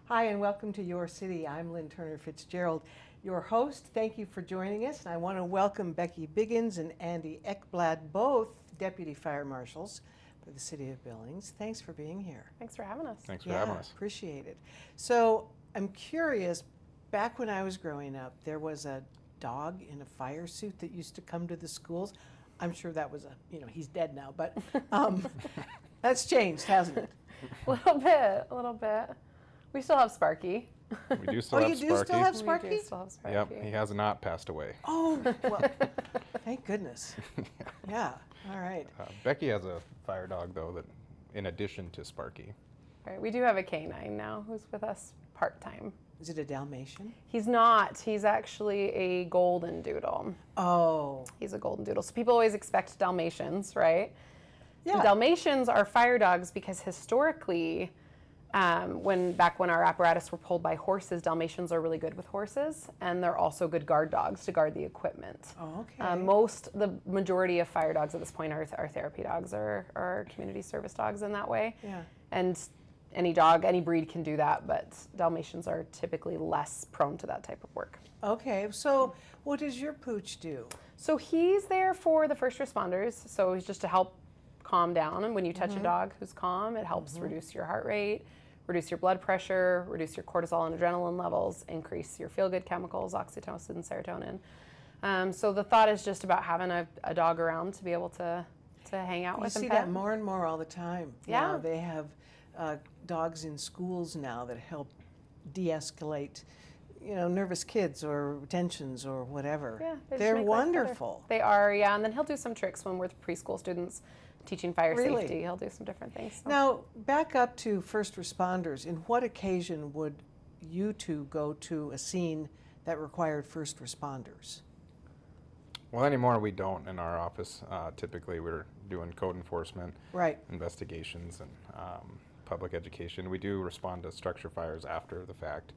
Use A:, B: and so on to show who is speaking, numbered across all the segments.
A: Hi, and welcome to Your City. I'm Lynne Turner Fitzgerald, your host. Thank you for joining us. And I want to welcome Becky Biggins and Andy Ekblad, both deputy fire marshals for the city of Billings. Thanks for being here.
B: Thanks for having us.
C: Thanks for having us.
A: Appreciate it. So I'm curious, back when I was growing up, there was a dog in a fire suit that used to come to the schools. I'm sure that was he's dead now, but that's changed, hasn't it?
B: A little bit. We still have Sparky.
C: We do still have
A: you
C: Sparky.
A: do still have Sparky?
B: We do still have Sparky.
C: Yep, he has not passed away.
A: Oh, well, thank goodness. Yeah, all right.
C: Becky has a fire dog, though, that in addition to Sparky.
B: Right. We do have a canine now who's with us part-time.
A: Is it a Dalmatian?
B: He's not. He's actually a golden doodle.
A: Oh.
B: He's a golden doodle. So people always expect Dalmatians, right?
A: Yeah.
B: The Dalmatians are fire dogs because historically, back when our apparatus were pulled by horses, Dalmatians are really good with horses, and they're also good guard dogs to guard the equipment.
A: Oh, okay.
B: The majority of fire dogs at this point are therapy dogs or community service dogs in that way.
A: Yeah.
B: And any dog, any breed can do that, but Dalmatians are typically less prone to that type of work.
A: Okay, so what does your pooch do?
B: So he's there for the first responders. So he's just to help calm down. And when you touch a dog who's calm, it helps reduce your heart rate, reduce your blood pressure, reduce your cortisol and adrenaline levels, increase your feel-good chemicals, oxytocin, serotonin. So the thought is just about having a dog around to be able to hang out with and
A: You see
B: pet.
A: that more and more all the time.
B: Yeah.
A: Now they have dogs in schools now that help de-escalate, nervous kids or tensions or whatever.
B: Yeah, they just
A: They're
B: make life better.
A: wonderful.
B: They are, yeah. And then he'll do some tricks when we're with preschool students teaching fire
A: Really?
B: safety. He'll do some different things. So.
A: Now, back up to first responders. In what occasion would you two go to a scene that required first responders?
C: Well, anymore we don't in our office. Typically, we're doing code enforcement,
A: Right.
C: investigations, and public education. We do respond to structure fires after the fact,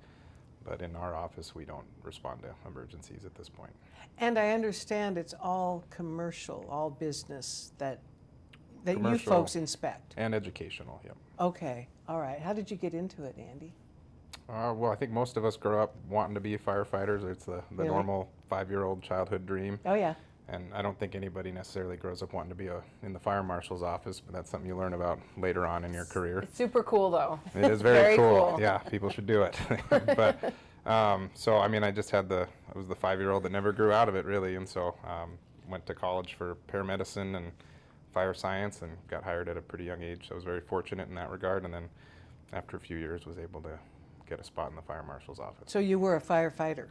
C: but in our office, we don't respond to emergencies at this point.
A: And I understand it's all commercial, all business that you
C: Commercial
A: folks inspect.
C: And educational, yep.
A: Okay, all right. How did you get into it, Andy?
C: Well, I think most of us grow up wanting to be firefighters. It's the
A: Really?
C: normal 5-year-old childhood dream.
A: Oh, yeah.
C: And I don't think anybody necessarily grows up wanting to be in the fire marshal's office, but that's something you learn about later on in your career.
B: It's super cool, though.
C: It is very cool.
B: cool.
C: Yeah, people should do it. But so I mean, I just had I was the 5-year-old that never grew out of it really, and so went to college for paramedicine and fire science, and got hired at a pretty young age. So I was very fortunate in that regard, and then after a few years, was able to get a spot in the fire marshal's office.
A: So you were a firefighter.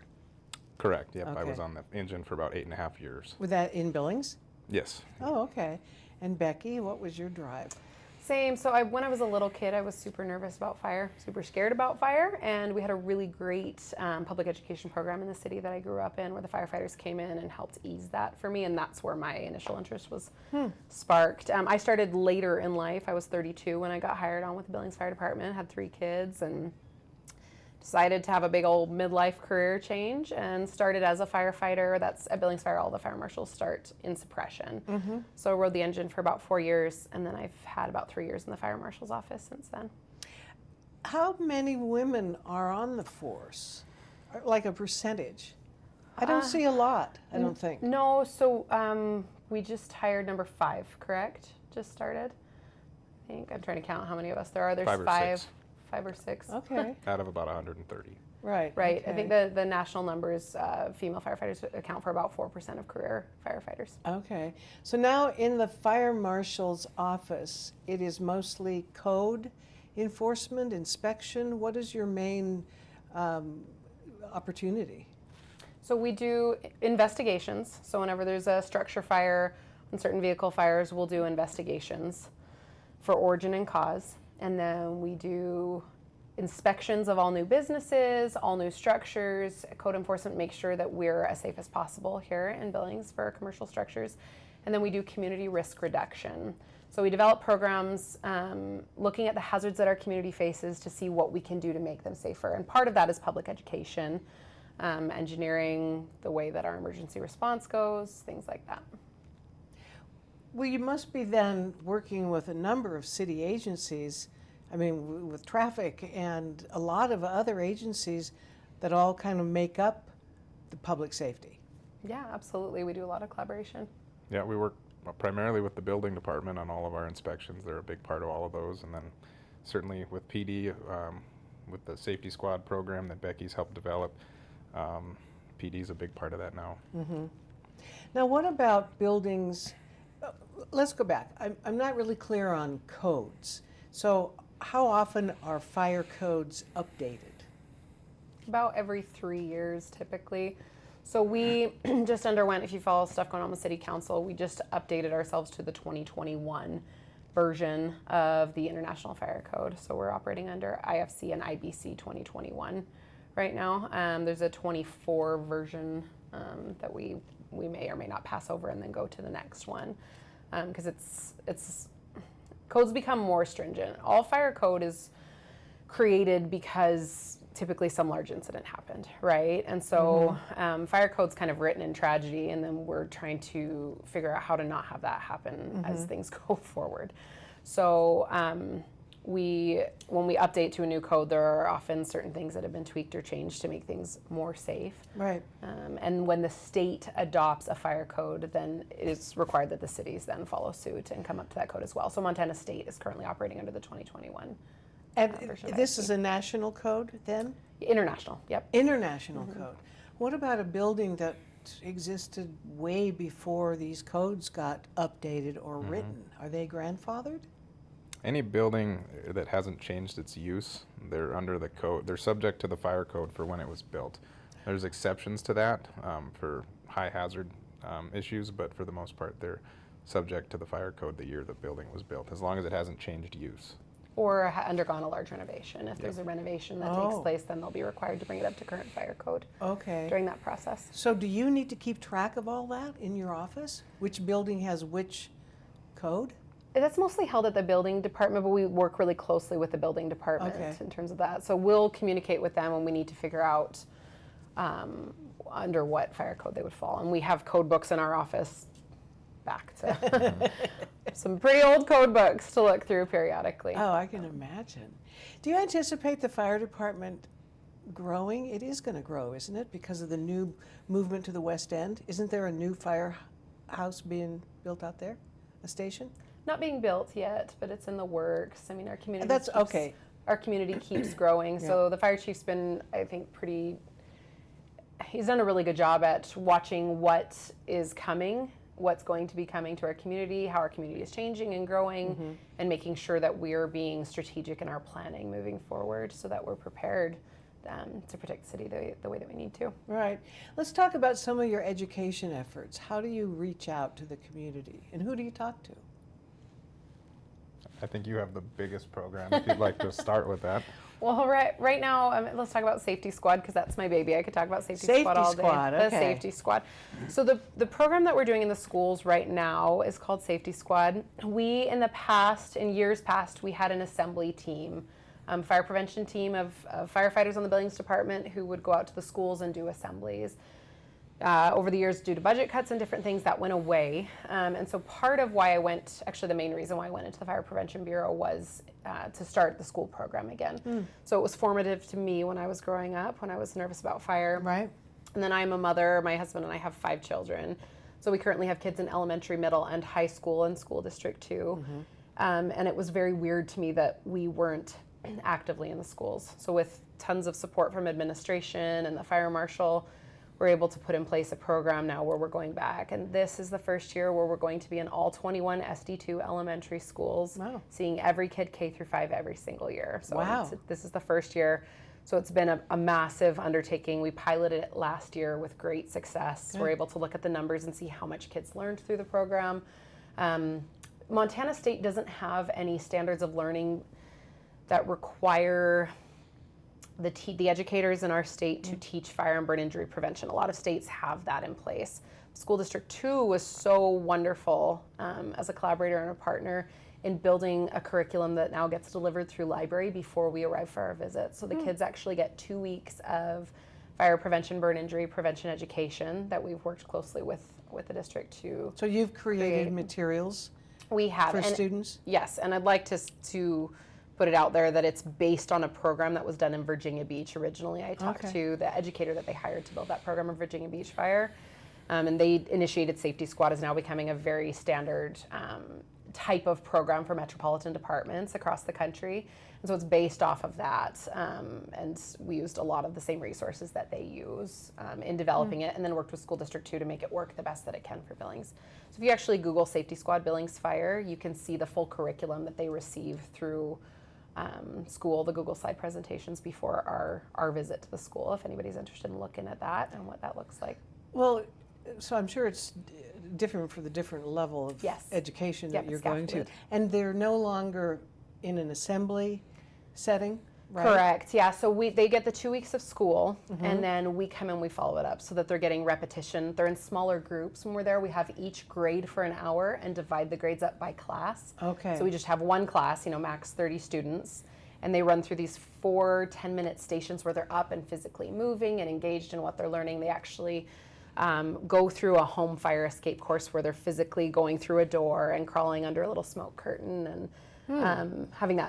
C: Correct. Yep. I
A: Okay.
C: was on the engine for about 8.5 years.
A: Was that in Billings?
C: Yes.
A: Oh, okay. And Becky, what was your drive?
B: Same. So when I was a little kid, I was super nervous about fire, super scared about fire, and we had a really great public education program in the city that I grew up in where the firefighters came in and helped ease that for me, and that's where my initial interest was sparked. I started later in life. I was 32 when I got hired on with the Billings Fire Department, had 3 kids, and decided to have a big old midlife career change and started as a firefighter. That's at Billings Fire. All the fire marshals start in suppression. So I rode the engine for about 4 years, and then I've had about 3 years in the fire marshal's office since then.
A: How many women are on the force? Like a percentage? I don't see a lot, I don't think.
B: No, so we just hired number 5, correct? Just started. I think I'm trying to count how many of us there are. There's
C: 5 or 6.
B: 5 or 6.
A: Okay,
C: Out of about 130.
A: right.
B: Right.
A: Okay.
B: I think the national numbers, female firefighters account for about 4% of career firefighters.
A: Okay. So now in the fire marshal's office, it is mostly code enforcement, inspection. What is your main opportunity?
B: So we do investigations. So whenever there's a structure fire and certain vehicle fires, we'll do investigations for origin and cause. And then we do inspections of all new businesses, all new structures. Code enforcement makes sure that we're as safe as possible here in Billings for commercial structures. And then we do community risk reduction. So we develop programs looking at the hazards that our community faces to see what we can do to make them safer. And part of that is public education, engineering, the way that our emergency response goes, things like that.
A: Well, you must be then working with a number of city agencies I mean, with traffic and a lot of other agencies that all kind of make up the public safety.
B: Yeah, absolutely. We do a lot of collaboration.
C: Yeah, we work primarily with the building department on all of our inspections. They're a big part of all of those. And then certainly with PD, with the safety squad program that Becky's helped develop, PD is a big part of that now.
A: Mm-hmm. Now, what about buildings? Let's go back. I'm not really clear on codes. So how often are fire codes updated?
B: About every 3 years, typically. So we just underwent, if you follow stuff going on with City Council, we just updated ourselves to the 2021 version of the International Fire Code. So we're operating under IFC and IBC 2021 right now. There's a 24 version that we may or may not pass over and then go to the next one, because it's codes become more stringent. All fire code is created because typically some large incident happened, right? And so fire code's kind of written in tragedy, and then we're trying to figure out how to not have that happen as things go forward. So when we update to a new code, there are often certain things that have been tweaked or changed to make things more safe.
A: Right.
B: And when the state adopts a fire code, then it is required that the cities then follow suit and come up to that code as well. So Montana State is currently operating under the 2021.
A: And
B: version of
A: this
B: IFC.
A: is a national code then?
B: International, yep.
A: International code. What about a building that existed way before these codes got updated or written? Are they grandfathered?
C: Any building that hasn't changed its use, they're under the code. They're subject to the fire code for when it was built. There's exceptions to that for high hazard issues, but for the most part, they're subject to the fire code the year the building was built, as long as it hasn't changed use.
B: Or undergone a large renovation. If there's a renovation that takes place, then they'll be required to bring it up to current fire code during that process.
A: So do you need to keep track of all that in your office? Which building has which code?
B: That's mostly held at the building department, but we work really closely with the building department in terms of that. So we'll communicate with them when we need to figure out under what fire code they would fall. And we have code books in our office back to some pretty old code books to look through periodically.
A: Oh, I can imagine. Do you anticipate the fire department growing? It is going to grow, isn't it, because of the new movement to the West End? Isn't there a new firehouse being built out there, a station?
B: Not being built yet, but it's in the works. I mean, our community
A: That's okay.
B: Our community keeps growing.
A: Yeah.
B: So the fire chief's been, I think, he's done a really good job at watching what is coming, what's going to be coming to our community, how our community is changing and growing, and making sure that we're being strategic in our planning moving forward so that we're prepared to protect the city the way that we need to.
A: Right. Let's talk about some of your education efforts. How do you reach out to the community, and who do you talk to?
C: I think you have the biggest program, if you'd like to start with that.
B: Well, right now, let's talk about Safety Squad, because that's my baby. I could talk about Safety Squad all day.
A: Okay.
B: The Safety Squad. So the program that we're doing in the schools right now is called Safety Squad. We, in years past, we had an assembly team, fire prevention team of firefighters on the Billings department who would go out to the schools and do assemblies. Over the years, due to budget cuts and different things, that went away. And so part of why the main reason why I went into the Fire Prevention Bureau was to start the school program again. So it was formative to me when I was growing up, when I was nervous about fire.
A: Right.
B: And then I'm a mother, my husband and I have 5 children. So we currently have kids in elementary, middle, and high school and school district 2. And it was very weird to me that we weren't actively in the schools. So with tons of support from administration and the fire marshal, we're able to put in place a program now where we're going back. And this is the first year where we're going to be in all 21 SD2 elementary schools, seeing every kid K through 5 every single year. So this is the first year. So it's been a massive undertaking. We piloted it last year with great success. We're able to look at the numbers and see how much kids learned through the program. Montana State doesn't have any standards of learning that require the educators in our state to teach fire and burn injury prevention. A lot of states have that in place. School District 2 was so wonderful as a collaborator and a partner in building a curriculum that now gets delivered through library before we arrive for our visit. So the kids actually get 2 weeks of fire prevention, burn injury prevention education that we've worked closely with the district to.
A: So you've created materials
B: we have
A: for students?
B: Yes, and I'd like to put it out there that it's based on a program that was done in Virginia Beach originally. I talked to the educator that they hired to build that program of Virginia Beach Fire, and they initiated Safety Squad is now becoming a very standard type of program for metropolitan departments across the country. And so it's based off of that, and we used a lot of the same resources that they use in developing it, and then worked with School District 2 to make it work the best that it can for Billings. So if you actually Google Safety Squad Billings Fire, you can see the full curriculum that they receive through school, the Google slide presentations before our visit to the school, if anybody's interested in looking at that and what that looks like.
A: Well, so I'm sure it's different for the different level of education that you're going to. And they're no longer in an assembly setting, right?
B: Correct, yeah. So they get the 2 weeks of school, and then we come and we follow it up so that they're getting repetition. They're in smaller groups. When we're there, we have each grade for an hour and divide the grades up by class. Okay. So we just have one class, max 30 students, and they run through these 4 10-minute stations where they're up and physically moving and engaged in what they're learning. They actually go through a home fire escape course where they're physically going through a door and crawling under a little smoke curtain and having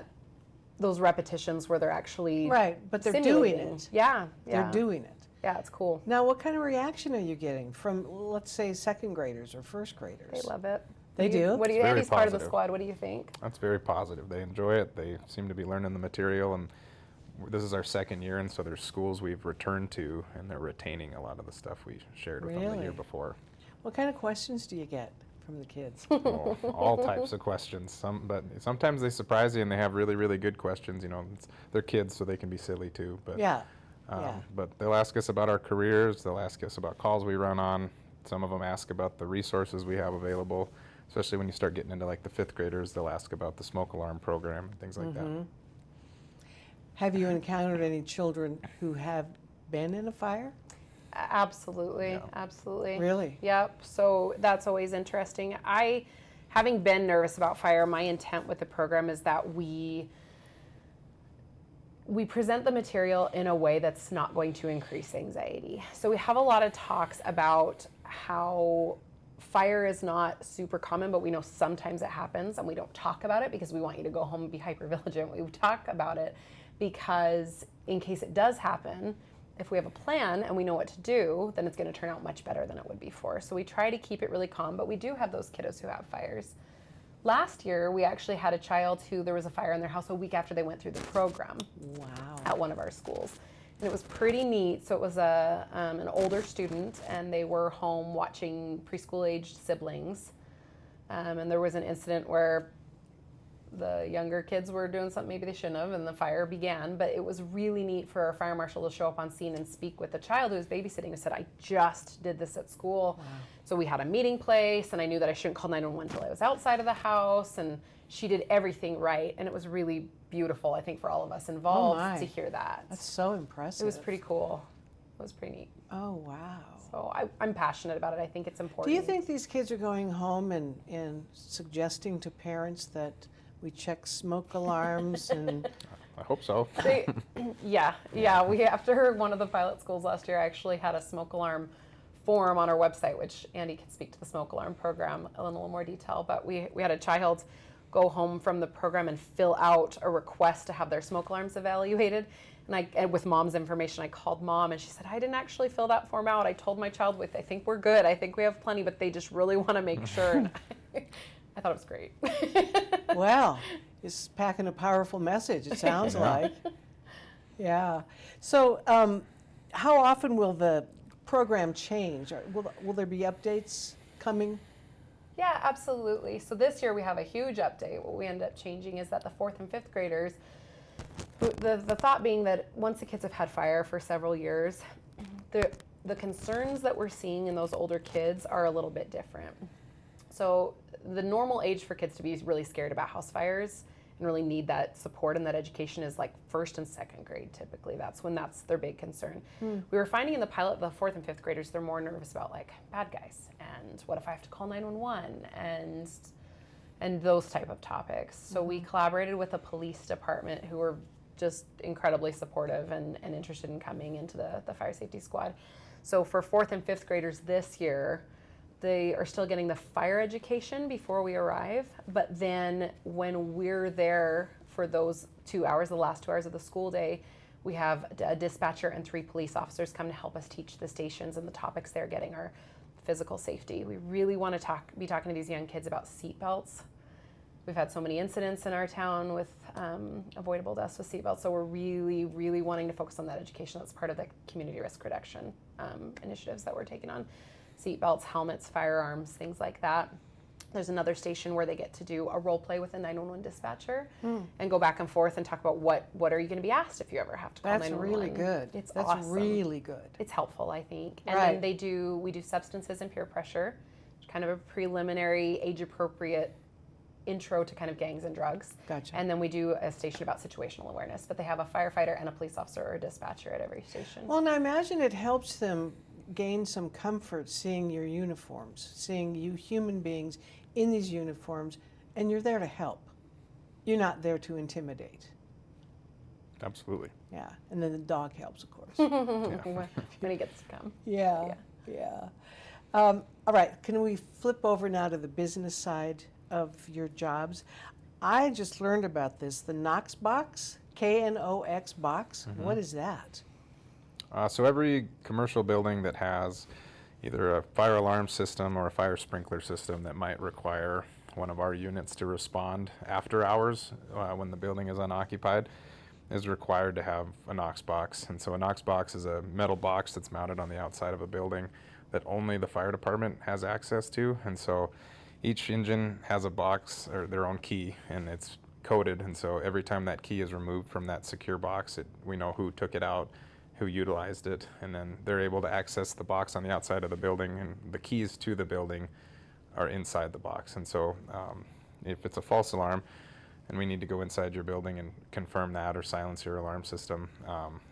B: those repetitions where they're actually
A: but they're doing it.
B: They're
A: doing it.
B: Yeah, it's cool.
A: Now, what kind of reaction are you getting from, let's say, second graders or first graders?
B: They love it.
A: They do?
B: What do you? Andy's part of the squad. What do you think?
C: That's very positive. They enjoy it. They seem to be learning the material, and this is our second year, and so there's schools we've returned to, and they're retaining a lot of the stuff we shared with them the year before.
A: What kind of questions do you get from the kids?
C: All types of questions. But sometimes they surprise you, and they have really, really good questions. They're kids, so they can be silly too. But but they'll ask us about our careers. They'll ask us about calls we run on. Some of them ask about the resources we have available, especially when you start getting into like the 5th graders. They'll ask about the smoke alarm program, things like that.
A: Have you encountered any children who have been in a fire?
B: Absolutely, absolutely.
A: Really?
B: Yep. So that's always interesting. Having been nervous about fire, my intent with the program is that we present the material in a way that's not going to increase anxiety. So we have a lot of talks about how fire is not super common, but we know sometimes it happens, and we don't talk about it because we want you to go home and be hypervigilant. We talk about it because in case it does happen, if we have a plan and we know what to do, then it's going to turn out much better than it would before. So we try to keep it really calm, but we do have those kiddos who have fires. Last year, we actually had a child who there was a fire in their house a week after they went through the program.
A: Wow.
B: At one of our schools. And it was pretty neat. So it was an older student, and they were home watching preschool-aged siblings. And there was an incident where the younger kids were doing something maybe they shouldn't have, and the fire began. But it was really neat for our fire marshal to show up on scene and speak with the child who was babysitting, who said, I just did this at school. Wow. So we had a meeting place, and I knew that I shouldn't call 911 until I was outside of the house, and she did everything right. And it was really beautiful, I think, for all of us involved to hear that.
A: That's so impressive.
B: It was pretty cool. It was pretty neat.
A: Oh, wow.
B: So I'm passionate about it. I think it's important.
A: Do you think these kids are going home and suggesting to parents that we check smoke alarms and...
C: I hope so.
B: Yeah. We, after one of the pilot schools last year, I actually had a smoke alarm form on our website, which Andy can speak to the smoke alarm program in a little more detail, but we had a child go home from the program and fill out a request to have their smoke alarms evaluated. And with mom's information, I called mom, and she said, I didn't actually fill that form out. I told my child, I think we're good. I think we have plenty, but they just really want to make sure. And I thought it was great.
A: Well, it's packing a powerful message, it sounds like. Yeah. So how often will the program change? Will there be updates coming?
B: Yeah, absolutely. So this year we have a huge update. What we end up changing is that the 4th and 5th graders, the thought being that once the kids have had fire for several years, the concerns that we're seeing in those older kids are a little bit different. So the normal age for kids to be really scared about house fires and really need that support and that education is like 1st and 2nd grade typically. That's when that's their big concern. We were finding in the pilot, the 4th and 5th graders, they're more nervous about like bad guys and what if I have to call 911 and those type of topics. So we collaborated with the police department who were just incredibly supportive and interested in coming into the fire safety squad. So for 4th and 5th graders this year, they are still getting the fire education before we arrive, but then when we're there for those 2 hours, the last 2 hours of the school day, we have a dispatcher and 3 police officers come to help us teach the stations, and the topics they're getting are physical safety. We really want to be talking to these young kids about seat belts. We've had so many incidents in our town with avoidable deaths with seat belts, so we're really, really wanting to focus on that education. That's part of the community risk reduction initiatives that we're taking on. Seat belts, helmets, firearms, things like that. There's another station where they get to do a role play with a 911 dispatcher and go back and forth and talk about what are you going to be asked if you ever have to call 911.
A: That's really good. That's
B: awesome.
A: Really good.
B: It's helpful, I think. And
A: Right.
B: then we do substances and peer pressure, kind of a preliminary, age-appropriate intro to kind of gangs and drugs.
A: Gotcha.
B: And then we do a station about situational awareness, but they have a firefighter and a police officer or a dispatcher at every station.
A: Well, and I imagine it helps them gain some comfort seeing your uniforms, seeing you human beings in these uniforms, and you're there to help. You're not there to intimidate.
C: Absolutely.
A: Yeah, and then the dog helps, of course.
B: When he gets to come.
A: Yeah. All right, can we flip over now to the business side of your jobs? I just learned about this, the Knox box, Knox box. What is that?
C: So every commercial building that has either a fire alarm system or a fire sprinkler system that might require one of our units to respond after hours when the building is unoccupied is required to have a Knox box. And so a Knox box is a metal box that's mounted on the outside of a building that only the fire department has access to. And so each engine has a box or their own key, and it's coded. And so every time that key is removed from that secure box, we know who took it out, who utilized it, and then they're able to access the box on the outside of the building, and the keys to the building are inside the box. And so if it's a false alarm and we need to go inside your building and confirm that or silence your alarm system,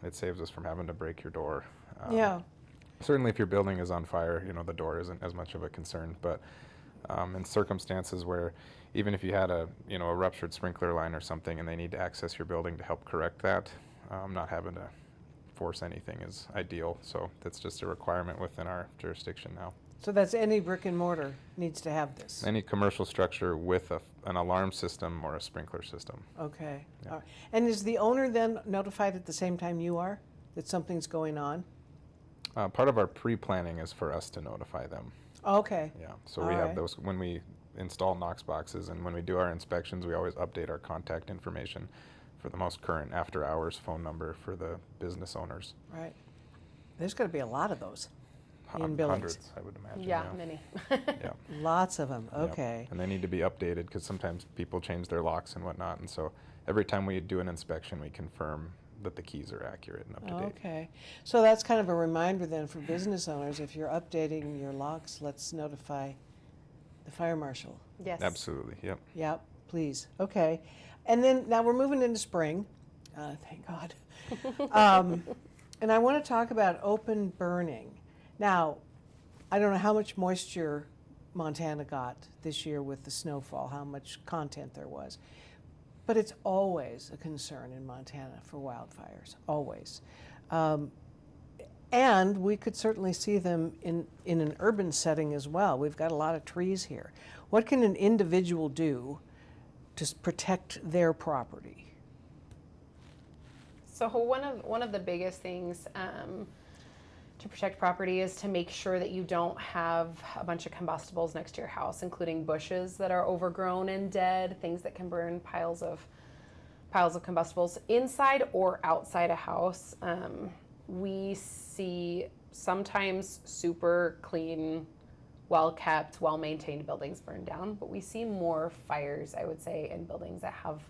C: it saves us from having to break your door.
A: Yeah.
C: Certainly if your building is on fire, the door isn't as much of a concern, but in circumstances where even if you had a ruptured sprinkler line or something and they need to access your building to help correct that, not having to force anything is ideal. So that's just a requirement within our jurisdiction now.
A: So that's any brick and mortar needs to have this?
C: Any commercial structure with an alarm system or a sprinkler system.
A: Okay.
C: Yeah.
A: All right. And is the owner then notified at the same time you are that something's going on?
C: Part of our pre-planning is for us to notify them.
A: Okay.
C: Yeah, so
A: All
C: we have
A: right.
C: those when we install Knox boxes, and when we do our inspections, we always update our contact information for the most current after-hours phone number for the business owners.
A: Right. There's going to be a lot of those in Billings.
C: Hundreds, I would imagine.
B: Yeah, many.
C: Yeah.
A: Lots of them.
C: Yep.
A: Okay.
C: And they need to be updated because sometimes people change their locks and whatnot, and so every time we do an inspection, we confirm that the keys are accurate and up to date.
A: Okay. So that's kind of a reminder then for business owners, if you're updating your locks, let's notify the fire marshal.
B: Yes.
C: Absolutely. Yep.
A: Yep, please. Okay. And then now we're moving into spring. Thank God. And I want to talk about open burning. Now, I don't know how much moisture Montana got this year with the snowfall, how much content there was. But it's always a concern in Montana for wildfires, always. And we could certainly see them in an urban setting as well. We've got a lot of trees here. What can an individual do to protect their property?
B: So one of the biggest things to protect property is to make sure that you don't have a bunch of combustibles next to your house, including bushes that are overgrown and dead, things that can burn piles of combustibles inside or outside a house. We see sometimes super clean, well-kept, well-maintained buildings burn down, but we see more fires, I would say, in buildings that have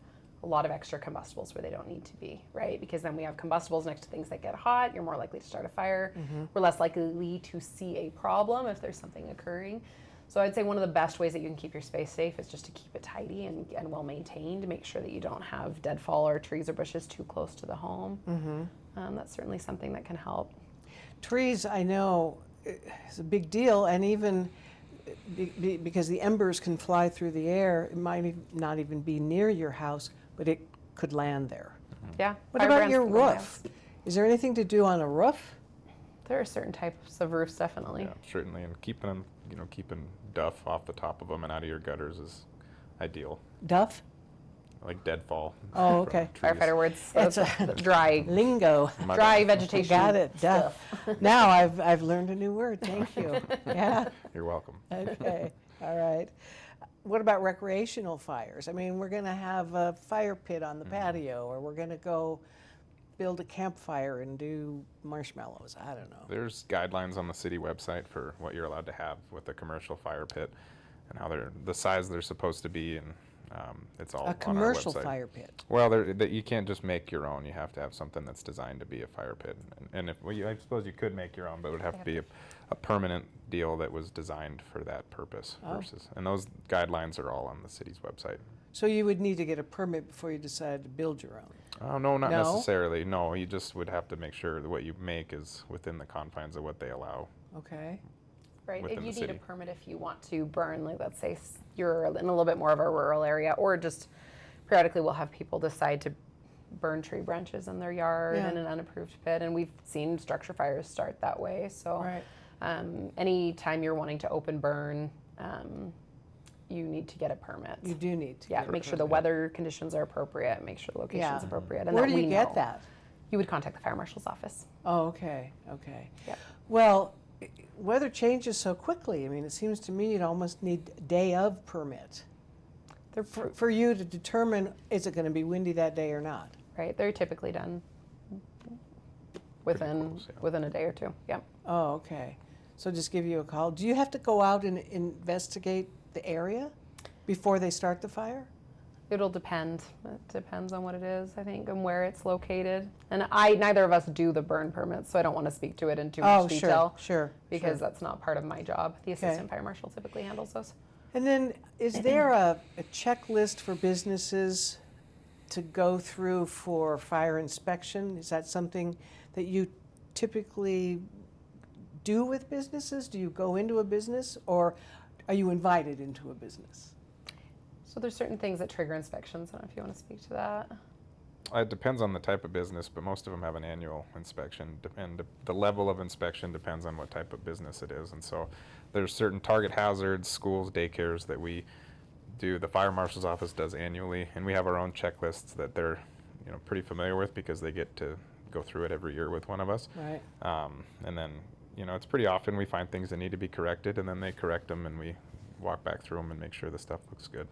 B: a lot of extra combustibles where they don't need to be, right? Because then we have combustibles next to things that get hot, you're more likely to start a fire. We're less likely to see a problem if there's something occurring. So I'd say one of the best ways that you can keep your space safe is just to keep it tidy and well maintained. Make sure that you don't have deadfall or trees or bushes too close to the home. That's certainly something that can help.
A: Trees, I know, is a big deal, and even because the embers can fly through the air, it might not even be near your house, but it could land there.
B: Yeah.
A: What
B: fire
A: about
B: brands
A: your
B: can go on
A: roof?
B: house.
A: Is there anything to do on a roof?
B: There are certain types of roofs, definitely.
C: Yeah, certainly, and keeping them, keeping duff off the top of them and out of your gutters is ideal.
A: Duff?
C: like deadfall.
A: Oh,
C: from
A: okay.
C: trees.
B: Firefighter words.
A: It's
B: That's
A: a
B: dry,
A: lingo.
B: dry vegetation.
A: Got it. Duh. Now I've learned a new word. Thank you. Yeah.
C: You're welcome.
A: Okay. All right. What about recreational fires? I mean, we're going to have a fire pit on the patio, or we're going to go build a campfire and do marshmallows. I don't know.
C: There's guidelines on the city website for what you're allowed to have with a commercial fire pit and how they're the size they're supposed to be, and it's all
A: A
C: on
A: commercial
C: our website.
A: fire pit.
C: Well, you can't just make your own. You have to have something that's designed to be a fire pit. And if I suppose you could make your own, but it would have to be a permanent deal that was designed for that purpose. Versus, and those guidelines are all on the city's website.
A: So you would need to get a permit before you decide to build your own.
C: Oh no, not
A: No?
C: necessarily. No, you just would have to make sure that what you make is within the confines of what they allow.
A: Okay.
B: Right.
C: within
B: If
C: the
B: you need a
C: city.
B: permit if you want to burn, like let's say you're in a little bit more of a rural area, or just periodically we'll have people decide to burn tree branches in their yard
A: Yeah.
B: in an unapproved pit, and we've seen structure fires start that way. So
A: Right.
B: anytime you're wanting to open burn, you need to get a permit.
A: You do need to.
B: Yeah,
A: get a
B: make sure the
A: permit.
B: weather conditions are appropriate, make sure the location's
A: Yeah.
B: appropriate, and
A: Where
B: that
A: do
B: we
A: you get
B: know.
A: that?
B: You would contact the fire marshal's office.
A: Oh, okay. Okay.
B: Yep.
A: Well, weather changes so quickly. I mean, it seems to me you'd almost need day of permit
B: They're
A: for you to determine is it going to be windy that day or not.
B: right. They're typically done within
C: close, yeah.
B: within a day or two. Yep.
A: Oh, okay. So just give you a call. Do you have to go out and investigate the area before they start the fire?
B: It'll depend. It depends on what it is, I think, and where it's located. And neither of us do the burn permits, so I don't want to speak to it in too much detail.
A: Sure.
B: Because that's not part of my job. The assistant fire marshal typically handles those.
A: And then, is there a checklist for businesses to go through for fire inspection? Is that something that you typically do with businesses? Do you go into a business, or are you invited into a business?
B: So there's certain things that trigger inspections. I don't know if you want to speak to that.
C: It depends on the type of business, but most of them have an annual inspection, and the level of inspection depends on what type of business it is. And so there's certain target hazards, schools, daycares that we do. The fire marshal's office does annually, and we have our own checklists that they're pretty familiar with because they get to go through it every year with one of us.
A: Right.
C: And then it's pretty often we find things that need to be corrected, and then they correct them, and we walk back through them and make sure the stuff looks good.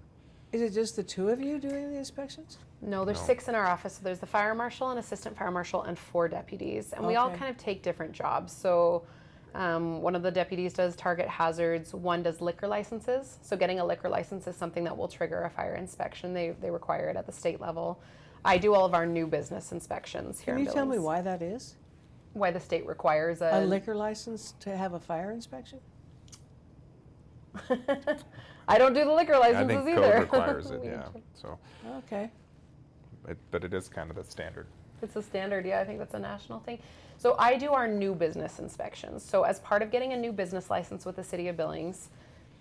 A: Is it just the two of you doing the inspections?
B: No, there's
C: No.
B: 6 in our office. So there's the fire marshal, an assistant fire marshal, and 4 deputies. And we all
A: Okay.
B: kind of take different jobs. So one of the deputies does target hazards. One does liquor licenses. So getting a liquor license is something that will trigger a fire inspection. They require it at the state level. I do all of our new business inspections here
A: Can
B: in
A: you tell me
B: Billings.
A: why that is?
B: Why the state requires
A: A liquor license to have a fire inspection?
B: I don't do the liquor
C: I
B: licenses
C: think
B: either.
C: code requires it,
B: We
C: yeah.
B: do.
C: So,
A: Okay.
C: but it is kind of the standard.
B: It's a standard, yeah, I think that's a national thing. So I do our new business inspections. So as part of getting a new business license with the City of Billings,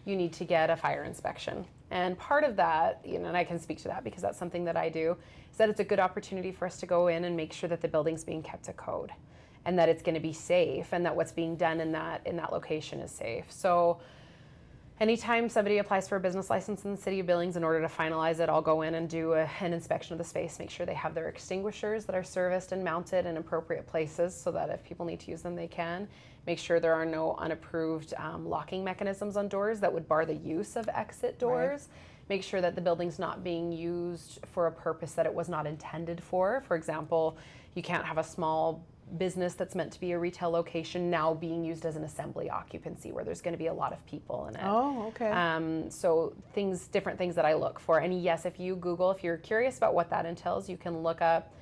B: you need to get a fire inspection. And part of that, and I can speak to that because that's something that I do, is that it's a good opportunity for us to go in and make sure that the building's being kept to code and that it's going to be safe and that what's being done in that location is safe. So anytime somebody applies for a business license in the City of Billings, in order to finalize it, I'll go in and do an inspection of the space, make sure they have their extinguishers that are serviced and mounted in appropriate places so that if people need to use them, they can. Make sure there are no unapproved locking mechanisms on doors that would bar the use of exit doors. Right. Make sure that the building's not being used for a purpose that it was not intended for. For example, you can't have a small business that's meant to be a retail location now being used as an assembly occupancy where there's going to be a lot of people in it.
A: Oh, okay.
B: So different things that I look for. And yes, if you're curious about what that entails, you can look up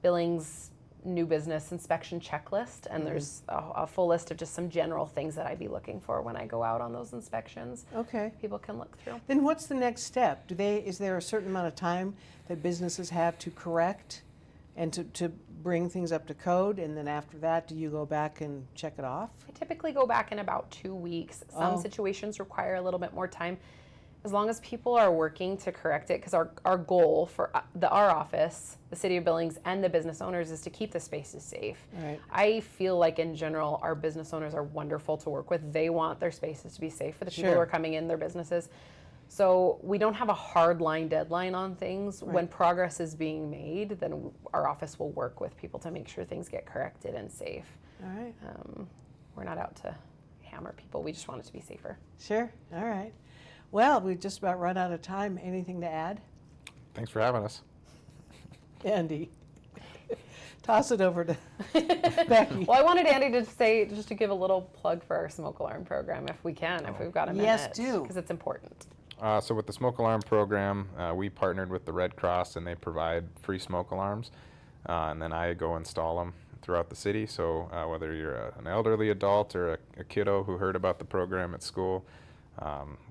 B: Billings new business inspection checklist, and there's a full list of just some general things that I'd be looking for when I go out on those inspections.
A: Okay.
B: People can look through.
A: Then what's the next step? Is there a certain amount of time that businesses have to correct and to bring things up to code, and then after that, do you go back and check it off?
B: I typically go back in about 2 weeks. Some situations require a little bit more time. As long as people are working to correct it, because our goal for our office, the City of Billings, and the business owners is to keep the spaces safe.
A: Right.
B: I feel like in general, our business owners are wonderful to work with. They want their spaces to be safe for the people who
A: Sure.
B: are coming in, their businesses. So we don't have a hard line deadline on things.
A: Right.
B: When progress is being made, then our office will work with people to make sure things get corrected and safe.
A: All right.
B: We're not out to hammer people. We just want it to be safer.
A: Sure. All right. Well, we've just about run out of time. Anything to add?
C: Thanks for having us.
A: Andy. Toss it over to Becky.
B: Well, I wanted Andy to say, just to give a little plug for our smoke alarm program, if we can, if we've got a minute.
A: Yes, do.
B: Because it's important.
C: So with the smoke alarm program, we partnered with the Red Cross, and they provide free smoke alarms. And then I go install them throughout the city. So whether you're an elderly adult or a kiddo who heard about the program at school,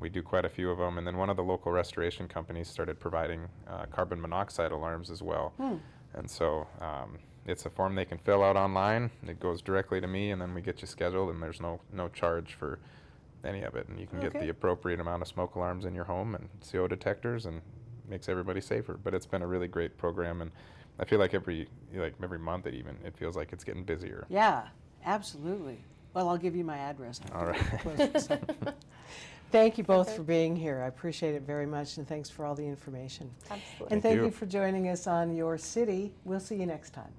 C: we do quite a few of them. And then one of the local restoration companies started providing carbon monoxide alarms as well. And so it's a form they can fill out online. It goes directly to me, and then we get you scheduled, and there's no charge for any of it. And you can get
A: Okay.
C: the appropriate amount of smoke alarms in your home and CO detectors, and makes everybody safer. But it's been a really great program, and I feel like every month it feels like it's getting busier.
A: Yeah, absolutely. Well, I'll give you my address.
C: All right.
A: Thank you both for being here. I appreciate it very much, and thanks for all the information.
B: Absolutely.
A: And
C: Thank
A: thank
C: you.
A: you for joining us on Your City. We'll see you next time.